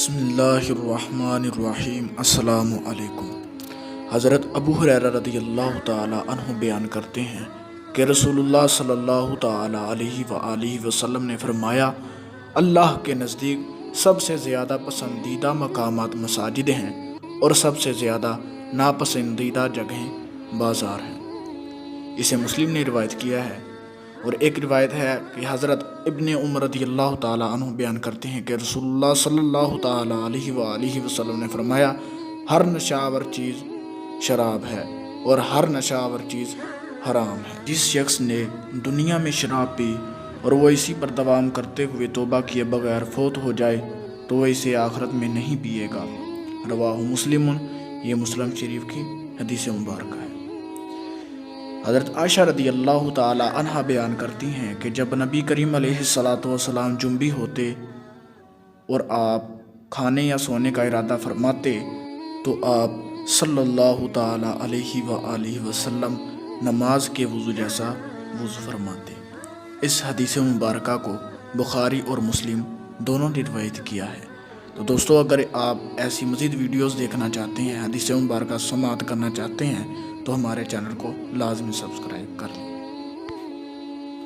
بسم اللہ الرحمن الرحیم۔ السلام علیکم۔ حضرت ابو ہریرہ رضی اللہ تعالی عنہ بیان کرتے ہیں کہ رسول اللہ صلی اللہ تعالی علیہ وآلہ وسلم نے فرمایا، اللہ کے نزدیک سب سے زیادہ پسندیدہ مقامات مساجد ہیں اور سب سے زیادہ ناپسندیدہ جگہیں بازار ہیں۔ اسے مسلم نے روایت کیا ہے۔ اور ایک روایت ہے کہ حضرت ابن عمر رضی اللہ تعالیٰ عنہ بیان کرتے ہیں کہ رسول اللہ صلی اللہ تعالیٰ علیہ وآلہ وسلم نے فرمایا، ہر نشاور چیز شراب ہے اور ہر نشاور چیز حرام ہے۔ جس شخص نے دنیا میں شراب پی اور وہ اسی پر دوام کرتے ہوئے توبہ کیے بغیر فوت ہو جائے تو وہ اسے آخرت میں نہیں پیے گا۔ رواہ مسلم، یہ مسلم شریف کی حدیث مبارکہ ہے۔ حضرت عائشہ رضی اللہ تعالی عنہا بیان کرتی ہیں کہ جب نبی کریم علیہ السلام جنبی ہوتے اور آپ کھانے یا سونے کا ارادہ فرماتے تو آپ صلی اللہ تعالی علیہ وآلہ وسلم نماز کے وضو جیسا وضو فرماتے۔ اس حدیث مبارکہ کو بخاری اور مسلم دونوں نے روایت کیا ہے۔ تو دوستو، اگر آپ ایسی مزید ویڈیوز دیکھنا چاہتے ہیں، حدیث مبارکہ سماعت کرنا چاہتے ہیں تو ہمارے چینل کو لازمی سبسکرائب کر لیں۔